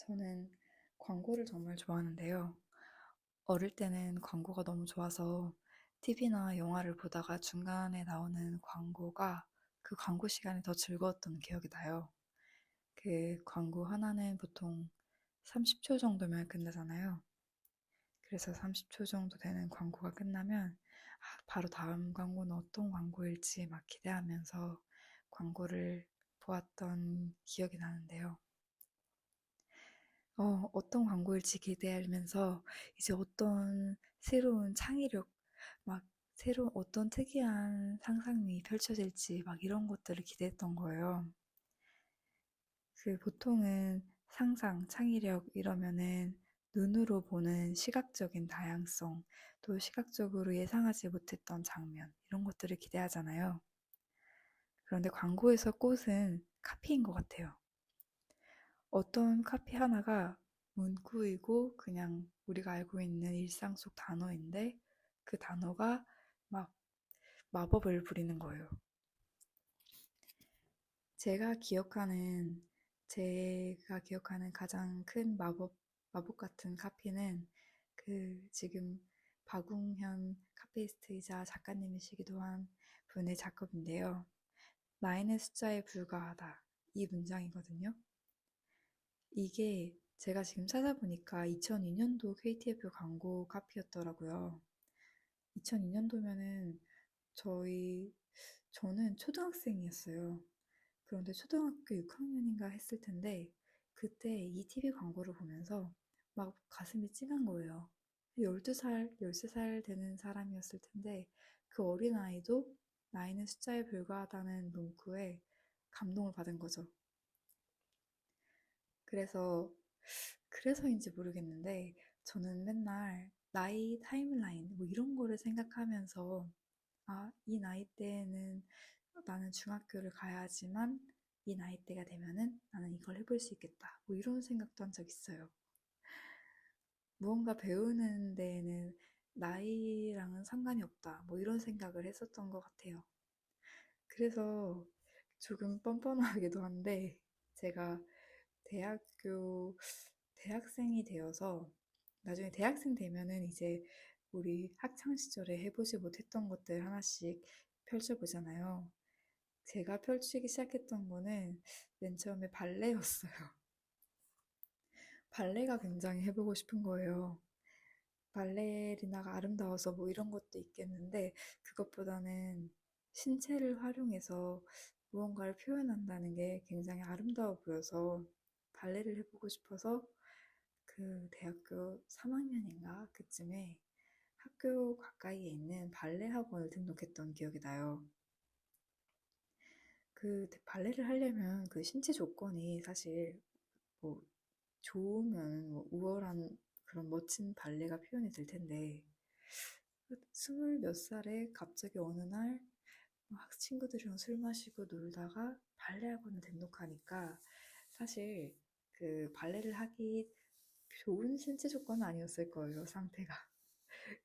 저는 광고를 정말 좋아하는데요. 어릴 때는 광고가 너무 좋아서 TV나 영화를 보다가 중간에 나오는 광고가 그 광고 시간이 더 즐거웠던 기억이 나요. 그 광고 하나는 보통 30초 정도면 끝나잖아요. 그래서 30초 정도 되는 광고가 끝나면 바로 다음 광고는 어떤 광고일지 막 기대하면서 광고를 보았던 기억이 나는데요. 어떤 광고일지 기대하면서 이제 어떤 새로운 창의력, 막 새로운 어떤 특이한 상상이 펼쳐질지 막 이런 것들을 기대했던 거예요. 그 보통은 상상, 창의력 이러면은 눈으로 보는 시각적인 다양성, 또 시각적으로 예상하지 못했던 장면, 이런 것들을 기대하잖아요. 그런데 광고에서 꽃은 카피인 것 같아요. 어떤 카피 하나가 문구이고 그냥 우리가 알고 있는 일상 속 단어인데 그 단어가 막 마법을 부리는 거예요. 제가 기억하는 제가 기억하는 가장 큰 마법 같은 카피는 지금 박웅현 카피스트이자 작가님이시기도 한 분의 작업인데요. 나인의 숫자에 불과하다. 이 문장이거든요. 이게 제가 지금 찾아보니까 2002년도 KTF 광고 카피였더라고요. 2002년도면은 저희 저는 초등학생이었어요. 그런데 초등학교 6학년인가 했을 텐데 그때 이 TV 광고를 보면서 막 가슴이 찡한 거예요. 12살, 13살 되는 사람이었을 텐데 그 어린아이도 나이는 숫자에 불과하다는 문구에 감동을 받은 거죠. 그래서 그래서인지 모르겠는데 저는 맨날 나이 타임라인 뭐 이런 거를 생각하면서 이 나이대에는 나는 중학교를 가야지만 이 나이대가 되면은 나는 이걸 해볼 수 있겠다. 뭐 이런 생각도 한 적 있어요. 무언가 배우는 데에는 나이랑은 상관이 없다. 뭐 이런 생각을 했었던 것 같아요. 그래서 조금 뻔뻔하기도 한데 제가 대학교 대학생이 되어서 나중에 대학생 되면은 이제 우리 학창 시절에 해보지 못했던 것들 하나씩 펼쳐보잖아요. 제가 펼치기 시작했던 거는 맨 처음에 발레였어요. 발레가 굉장히 해보고 싶은 거예요. 발레리나가 아름다워서 뭐 이런 것도 있겠는데 그것보다는 신체를 활용해서 무언가를 표현한다는 게 굉장히 아름다워 보여서 발레를 해보고 싶어서 그 대학교 3학년인가 그쯤에 학교 가까이에 있는 발레 학원을 등록했던 기억이 나요. 그 발레를 하려면 그 신체 조건이 사실 뭐 좋으면 뭐 우월한 그런 멋진 발레가 표현이 될 텐데 스물 몇 살에 갑자기 어느 날 친구들이랑 술 마시고 놀다가 발레 학원을 등록하니까 사실 그 발레를 하기 좋은 신체 조건은 아니었을 거예요, 상태가.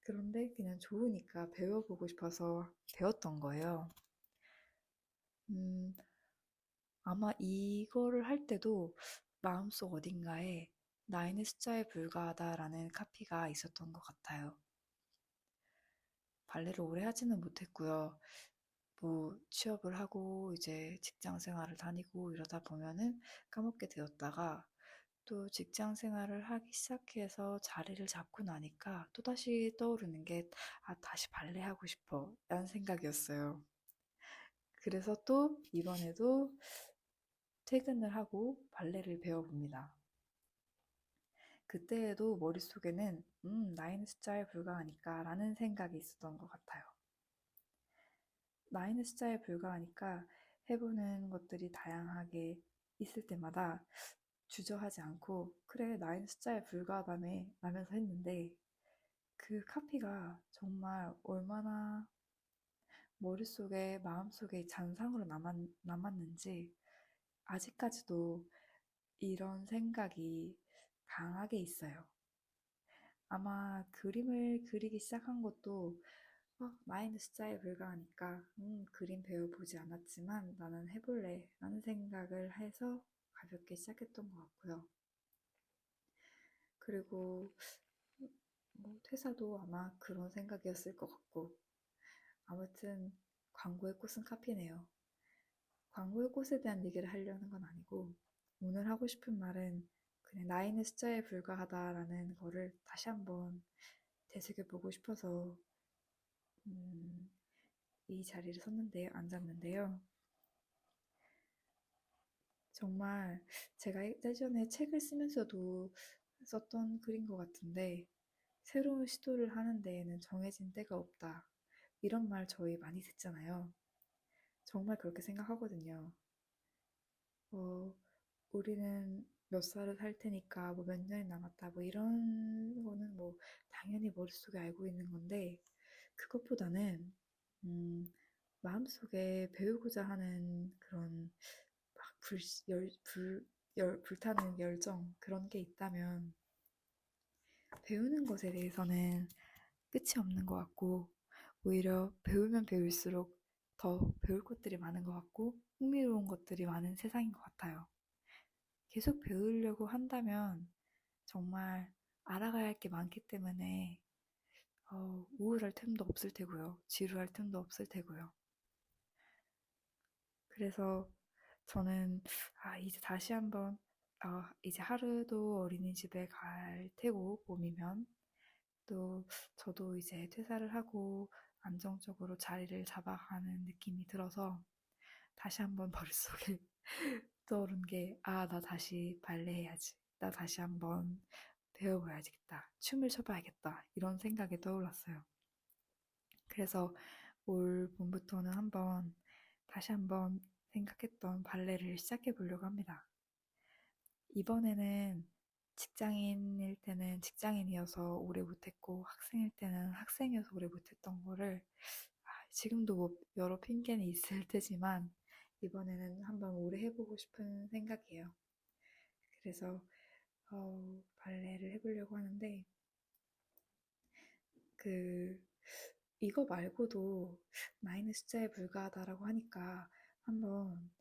그런데 그냥 좋으니까 배워보고 싶어서 배웠던 거예요. 음, 아마 이거를 할 때도 마음속 어딘가에 나이는 숫자에 불과하다라는 카피가 있었던 것 같아요. 발레를 오래 하지는 못했고요. 뭐 취업을 하고 이제 직장 생활을 다니고 이러다 보면은 까먹게 되었다가 또 직장 생활을 하기 시작해서 자리를 잡고 나니까 또다시 떠오르는 게 다시 발레 하고 싶어 라는 생각이었어요. 그래서 또 이번에도 퇴근을 하고 발레를 배워봅니다. 그때에도 머릿속에는 나이는 숫자에 불과하니까 라는 생각이 있었던 것 같아요. 나이는 숫자에 불과하니까 해보는 것들이 다양하게 있을 때마다 주저하지 않고 그래 나이는 숫자에 불과하다며 라면서 했는데 그 카피가 정말 얼마나 머릿속에 마음속에 잔상으로 남았는지 아직까지도 이런 생각이 강하게 있어요. 아마 그림을 그리기 시작한 것도 나이는 숫자에 불과하니까 그림 배워보지 않았지만 나는 해볼래 라는 생각을 해서 가볍게 시작했던 것 같고요. 그리고 뭐 퇴사도 아마 그런 생각이었을 것 같고 아무튼 광고의 꽃은 카피네요. 광고의 꽃에 대한 얘기를 하려는 건 아니고 오늘 하고 싶은 말은 그냥 나이는 숫자에 불과하다라는 거를 다시 한번 되새겨보고 싶어서 음, 이 자리를 앉았는데요. 정말 제가 예전에 책을 쓰면서도 썼던 글인 것 같은데 새로운 시도를 하는 데에는 정해진 때가 없다. 이런 말 저희 많이 듣잖아요. 정말 그렇게 생각하거든요. 어, 우리는 몇 살을 살 테니까 뭐 몇 년이 남았다 뭐 이런 거는 뭐 당연히 머릿속에 알고 있는 건데 그것보다는 음, 마음속에 배우고자 하는 그런 막 불타는 열정 그런 게 있다면 배우는 것에 대해서는 끝이 없는 것 같고 오히려 배우면 배울수록 더 배울 것들이 많은 것 같고 흥미로운 것들이 많은 세상인 것 같아요. 계속 배우려고 한다면 정말 알아가야 할 게 많기 때문에 우울할 틈도 없을 테고요. 지루할 틈도 없을 테고요. 그래서 저는 이제 다시 한번 이제 하루도 어린이집에 갈 테고 봄이면 또 저도 이제 퇴사를 하고 안정적으로 자리를 잡아가는 느낌이 들어서 다시 한번 머릿속에 떠오른 게 나 다시 발레 해야지. 나 다시 한번 배워봐야겠다. 춤을 춰봐야겠다. 이런 생각이 떠올랐어요. 그래서 올 봄부터는 다시 한번 생각했던 발레를 시작해 보려고 합니다. 이번에는 직장인일 때는 직장인이어서 오래 못했고 학생일 때는 학생이어서 오래 못했던 거를 지금도 뭐 여러 핑계는 있을 테지만 이번에는 한번 오래 해보고 싶은 생각이에요. 그래서 발레를 해보려고 하는데 그 이거 말고도 나이는 숫자에 불과하다라고 하니까 한번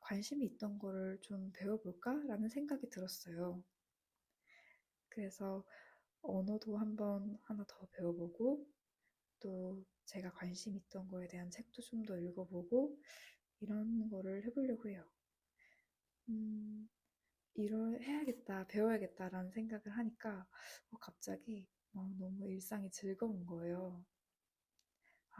관심이 있던 거를 좀 배워볼까라는 생각이 들었어요. 그래서 언어도 한번 하나 더 배워보고 또 제가 관심 있던 거에 대한 책도 좀 더 읽어보고 이런 거를 해보려고 해요. 해야겠다, 배워야겠다라는 생각을 하니까 갑자기 너무 일상이 즐거운 거예요.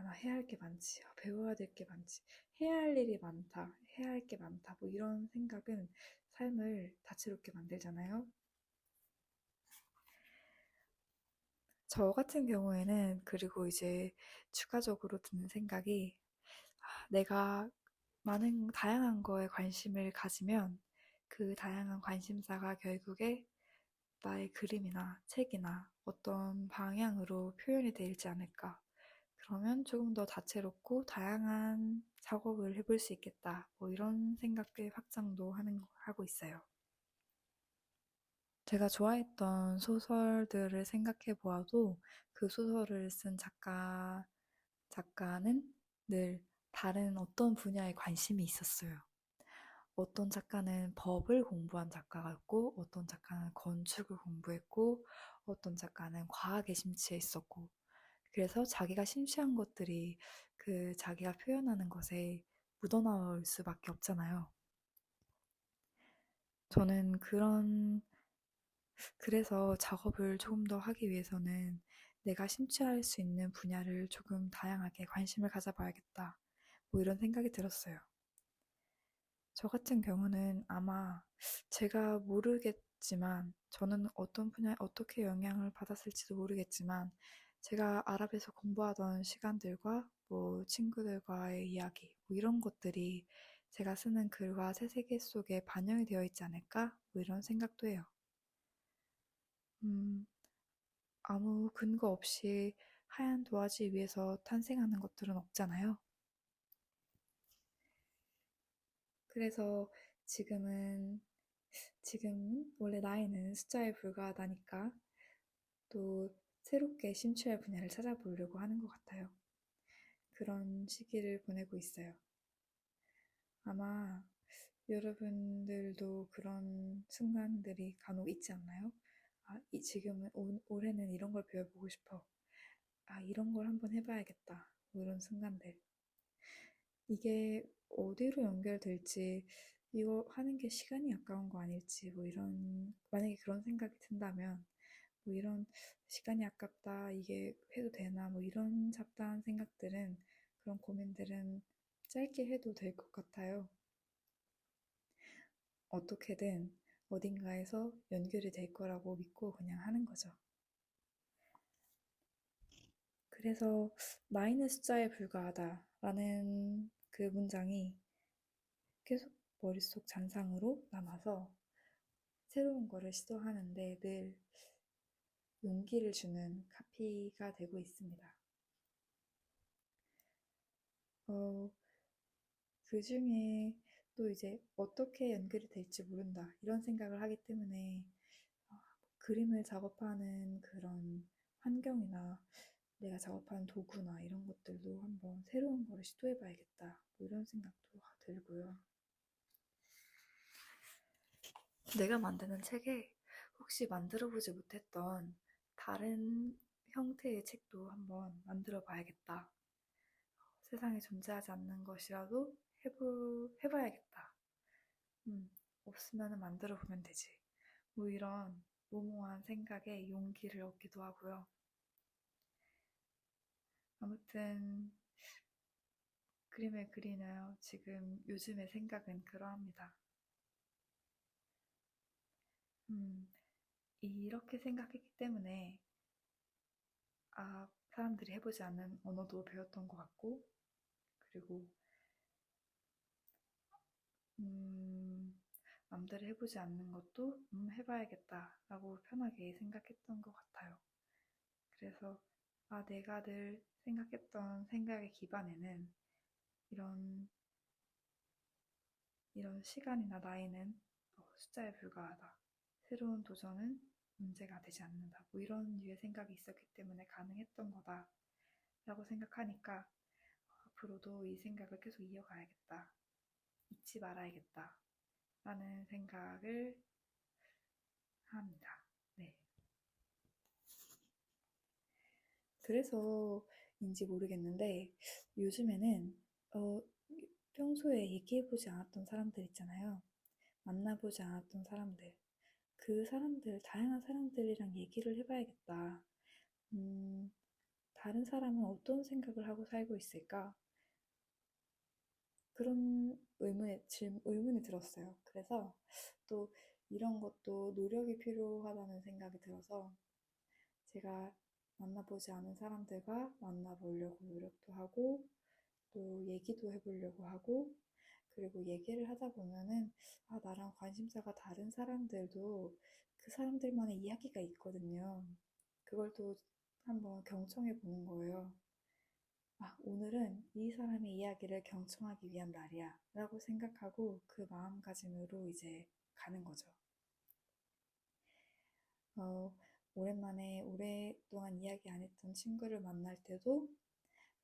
나 해야 할 게 많지. 배워야 될 게 많지. 해야 할 일이 많다. 해야 할 게 많다. 뭐 이런 생각은 삶을 다채롭게 만들잖아요. 저 같은 경우에는 그리고 이제 추가적으로 드는 생각이 내가 많은 다양한 거에 관심을 가지면 그 다양한 관심사가 결국에 나의 그림이나 책이나 어떤 방향으로 표현이 되지 않을까. 그러면 조금 더 다채롭고 다양한 작업을 해볼 수 있겠다. 뭐 이런 생각들 확장도 하고 있어요. 제가 좋아했던 소설들을 생각해 보아도 그 소설을 쓴 작가는 늘 다른 어떤 분야에 관심이 있었어요. 어떤 작가는 법을 공부한 작가였고, 어떤 작가는 건축을 공부했고, 어떤 작가는 과학에 심취해 있었고, 그래서 자기가 심취한 것들이 그 자기가 표현하는 것에 묻어나올 수밖에 없잖아요. 저는 그래서 작업을 조금 더 하기 위해서는 내가 심취할 수 있는 분야를 조금 다양하게 관심을 가져봐야겠다. 뭐 이런 생각이 들었어요. 저 같은 경우는 아마 제가 모르겠지만 저는 어떤 분야에 어떻게 영향을 받았을지도 모르겠지만 제가 아랍에서 공부하던 시간들과 뭐 친구들과의 이야기 뭐 이런 것들이 제가 쓰는 글과 새 세계 속에 반영이 되어 있지 않을까? 뭐 이런 생각도 해요. 음, 아무 근거 없이 하얀 도화지 위에서 탄생하는 것들은 없잖아요. 그래서 지금은 지금 원래 나이는 숫자에 불과하다니까 또 새롭게 심취할 분야를 찾아보려고 하는 것 같아요. 그런 시기를 보내고 있어요. 아마 여러분들도 그런 순간들이 간혹 있지 않나요? 지금은 올해는 이런 걸 배워보고 싶어. 이런 걸 한번 해봐야겠다. 뭐 이런 순간들. 이게 어디로 연결될지, 이거 하는 게 시간이 아까운 거 아닐지, 뭐 이런, 만약에 그런 생각이 든다면, 뭐 이런 시간이 아깝다, 이게 해도 되나, 뭐 이런 잡다한 생각들은, 그런 고민들은 짧게 해도 될 것 같아요. 어떻게든 어딘가에서 연결이 될 거라고 믿고 그냥 하는 거죠. 그래서 나이는 숫자에 불과하다라는 그 문장이 계속 머릿속 잔상으로 남아서 새로운 거를 시도하는데 늘 용기를 주는 카피가 되고 있습니다. 어, 그 중에 또 이제 어떻게 연결이 될지 모른다 이런 생각을 하기 때문에 어, 그림을 작업하는 그런 환경이나 내가 작업하는 도구나 이런 것들도 한번 새로운 거를 시도해봐야겠다 뭐 이런 생각도 들고요. 내가 만드는 책에 혹시 만들어보지 못했던 다른 형태의 책도 한번 만들어 봐야겠다. 세상에 존재하지 않는 것이라도 해봐야겠다. 없으면 만들어 보면 되지. 뭐 이런 모모한 생각에 용기를 얻기도 하고요. 아무튼 그림을 그리나요? 지금 요즘의 생각은 그러합니다. 이렇게 생각했기 때문에 사람들이 해보지 않는 언어도 배웠던 것 같고 그리고 남들이 해보지 않는 것도 해봐야겠다라고 편하게 생각했던 것 같아요. 그래서 내가 늘 생각했던 생각의 기반에는 이런 시간이나 나이는 숫자에 불과하다. 새로운 도전은 문제가 되지 않는다. 뭐 이런 류의 생각이 있었기 때문에 가능했던 거다. 라고 생각하니까 앞으로도 이 생각을 계속 이어가야겠다. 잊지 말아야겠다. 라는 생각을 합니다. 네. 그래서인지 모르겠는데 요즘에는 어, 평소에 얘기해보지 않았던 사람들 있잖아요. 만나보지 않았던 사람들. 그 사람들, 다양한 사람들이랑 얘기를 해봐야겠다. 다른 사람은 어떤 생각을 하고 살고 있을까? 그런 의문이 들었어요. 그래서 또 이런 것도 노력이 필요하다는 생각이 들어서 제가 만나보지 않은 사람들과 만나보려고 노력도 하고 또 얘기도 해보려고 하고 그리고 얘기를 하다 보면은 나랑 관심사가 다른 사람들도 그 사람들만의 이야기가 있거든요. 그걸 또 한번 경청해 보는 거예요. 오늘은 이 사람의 이야기를 경청하기 위한 날이야 라고 생각하고 그 마음가짐으로 이제 가는 거죠. 어, 오랜만에 오랫동안 이야기 안 했던 친구를 만날 때도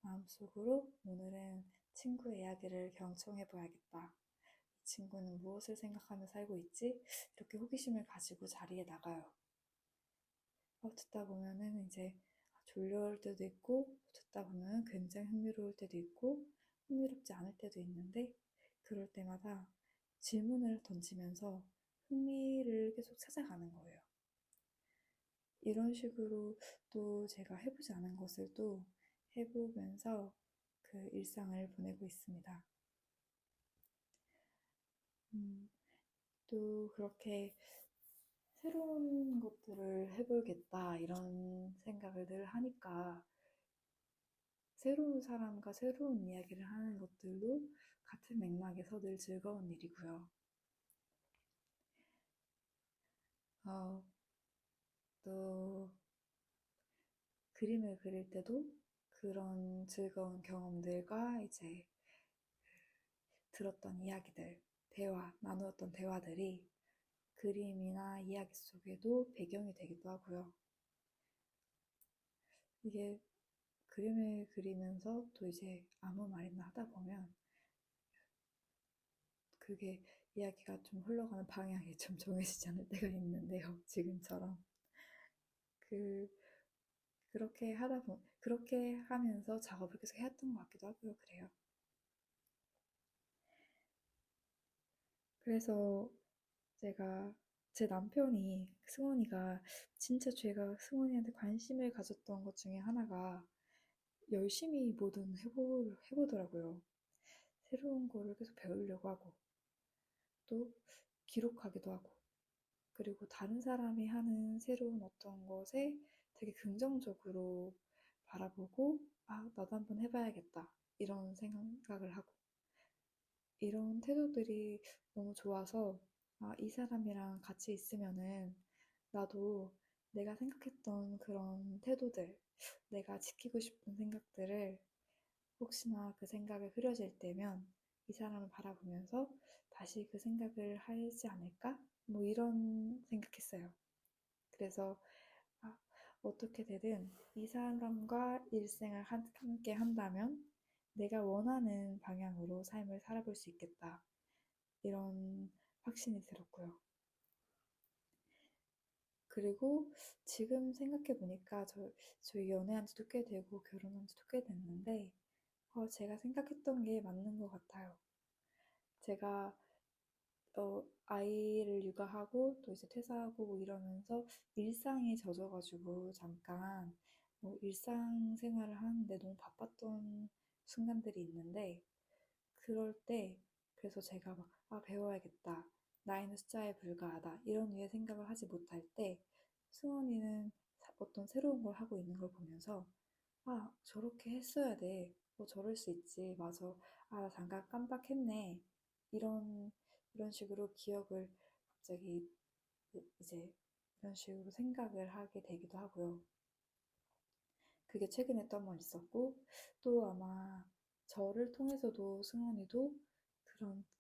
마음속으로 오늘은 친구의 이야기를 경청해 봐야겠다. 이 친구는 무엇을 생각하며 살고 있지? 이렇게 호기심을 가지고 자리에 나가요. 듣다 보면은 이제 졸려올 때도 있고, 듣다 보면 굉장히 흥미로울 때도 있고, 흥미롭지 않을 때도 있는데, 그럴 때마다 질문을 던지면서 흥미를 계속 찾아가는 거예요. 이런 식으로 또 제가 해보지 않은 것을 또 해보면서 그 일상을 보내고 있습니다. 또 그렇게 새로운 것들을 해보겠다 이런 생각을 늘 하니까 새로운 사람과 새로운 이야기를 하는 것들도 같은 맥락에서 늘 즐거운 일이고요. 어, 또 그림을 그릴 때도 그런 즐거운 경험들과 이제 들었던 이야기들, 나누었던 대화들이 그림이나 이야기 속에도 배경이 되기도 하고요. 이게 그림을 그리면서 또 이제 아무 말이나 하다 보면 그게 이야기가 좀 흘러가는 방향이 좀 정해지지 않을 때가 있는데요. 지금처럼. 그, 그렇게 하면서 작업을 계속 해왔던 것 같기도 하고요. 그래요. 그래서 제가 제 남편이 승원이가 진짜 제가 승원이한테 관심을 가졌던 것 중에 하나가 열심히 뭐든 해보더라고요. 새로운 거를 계속 배우려고 하고 또 기록하기도 하고 그리고 다른 사람이 하는 새로운 어떤 것에 되게 긍정적으로 바라보고 아, 나도 한번 해봐야겠다 이런 생각을 하고 이런 태도들이 너무 좋아서 아, 이 사람이랑 같이 있으면은 나도 내가 생각했던 그런 태도들, 내가 지키고 싶은 생각들을 혹시나 그 생각이 흐려질 때면 이 사람을 바라보면서 다시 그 생각을 하지 않을까? 뭐 이런 생각했어요. 그래서 아, 어떻게 되든 이 사람과 일생을 함께 한다면 내가 원하는 방향으로 삶을 살아볼 수 있겠다. 이런 확신이 들었고요. 그리고 지금 생각해보니까 저희 연애한 지도 꽤 되고 결혼한 지도 꽤 됐는데 제가 생각했던 게 맞는 것 같아요. 제가 아이를 육아하고 또 이제 퇴사하고 뭐 이러면서 일상에 젖어가지고 잠깐 뭐 일상생활을 하는데 너무 바빴던 순간들이 있는데 그럴 때 그래서 제가 막 아, 배워야겠다. 나이는 숫자에 불과하다. 이런 류의 생각을 하지 못할 때 승원이는 어떤 새로운 걸 하고 있는 걸 보면서 아, 저렇게 했어야 돼. 저럴 수 있지. 맞아. 아, 나 잠깐 깜빡했네. 이런, 이런 식으로 기억을 갑자기 이제 이런 식으로 생각을 하게 되기도 하고요. 그게 최근에 또 한 번 있었고, 또 아마 저를 통해서도 승원이도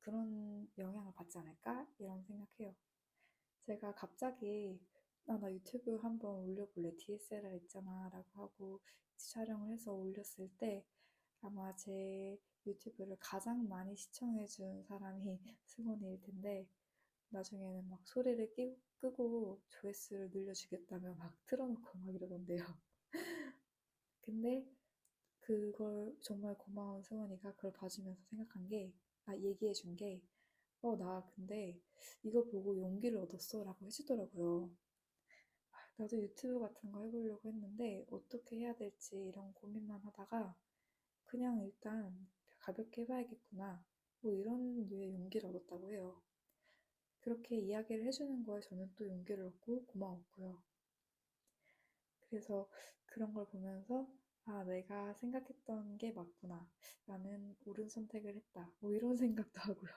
그런 영향을 받지 않을까? 이런 생각해요. 제가 갑자기 나 유튜브 한번 올려볼래 DSLR 있잖아 라고 하고 촬영을 해서 올렸을 때 아마 제 유튜브를 가장 많이 시청해준 사람이 승원이일 텐데 나중에는 막 소리를 끄고 조회수를 늘려주겠다며 막 틀어놓고 막 이러던데요. 근데 그걸 정말 고마운 승원이가 그걸 봐주면서 생각한 게, 얘기해준 게, 나 근데 이거 보고 용기를 얻었어 라고 해주더라고요. 나도 유튜브 같은 거 해보려고 했는데 어떻게 해야 될지 이런 고민만 하다가 그냥 일단 가볍게 해봐야겠구나. 뭐 이런 류의 용기를 얻었다고 해요. 그렇게 이야기를 해주는 거에 저는 또 용기를 얻고 고마웠고요. 그래서 그런 걸 보면서 아, 내가 생각했던 게 맞구나. 나는 옳은 선택을 했다. 뭐 이런 생각도 하고요.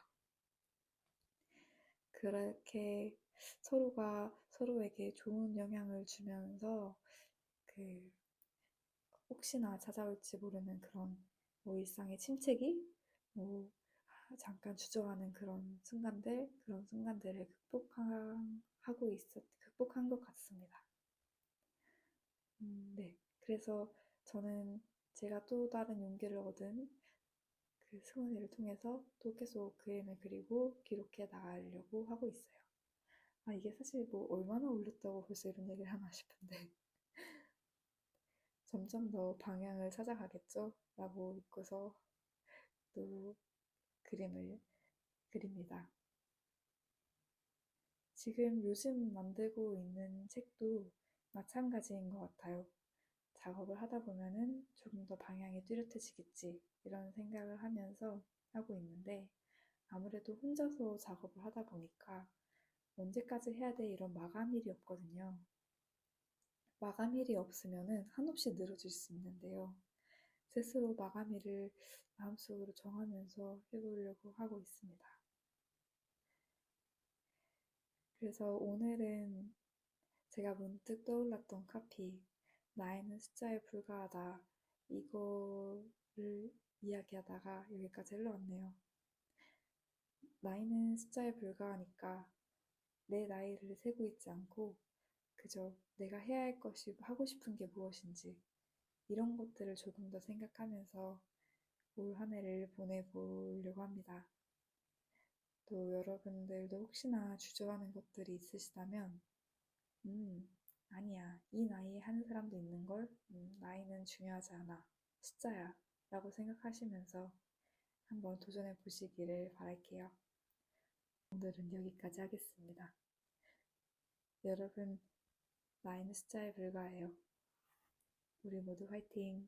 그렇게 서로가 서로에게 좋은 영향을 주면서 그 혹시나 찾아올지 모르는 그런 뭐 일상의 침체기, 뭐 잠깐 주저하는 그런 순간들을 극복한 것 같습니다. 네. 그래서 저는 제가 또 다른 용기를 얻은 그 승원이를 통해서 또 계속 그림을 그리고 기록해 나가려고 하고 있어요. 아, 이게 사실 뭐 얼마나 올렸다고 벌써 이런 얘기를 하나 싶은데 점점 더 방향을 찾아가겠죠? 라고 믿고서 또 그림을 그립니다. 지금 요즘 만들고 있는 책도 마찬가지인 것 같아요. 작업을 하다 보면은 조금 더 방향이 뚜렷해지겠지, 이런 생각을 하면서 하고 있는데, 아무래도 혼자서 작업을 하다 보니까 언제까지 해야 돼 이런 마감일이 없거든요. 마감일이 없으면은 한없이 늘어질 수 있는데요. 스스로 마감일을 마음속으로 정하면서 해보려고 하고 있습니다. 그래서 오늘은 제가 문득 떠올랐던 카피, 나이는 숫자에 불과하다, 이거를 이야기하다가 여기까지 흘러왔네요. 나이는 숫자에 불과하니까 내 나이를 세고 있지 않고 그저 내가 해야 할 것이 하고 싶은 게 무엇인지 이런 것들을 조금 더 생각하면서 올 한 해를 보내보려고 합니다. 또 여러분들도 혹시나 주저하는 것들이 있으시다면 아니야, 이 나이에 하는 사람도 있는걸? 나이는 중요하지 않아. 숫자야. 라고 생각하시면서 한번 도전해 보시기를 바랄게요. 오늘은 여기까지 하겠습니다. 여러분, 나이는 숫자에 불과해요. 우리 모두 화이팅!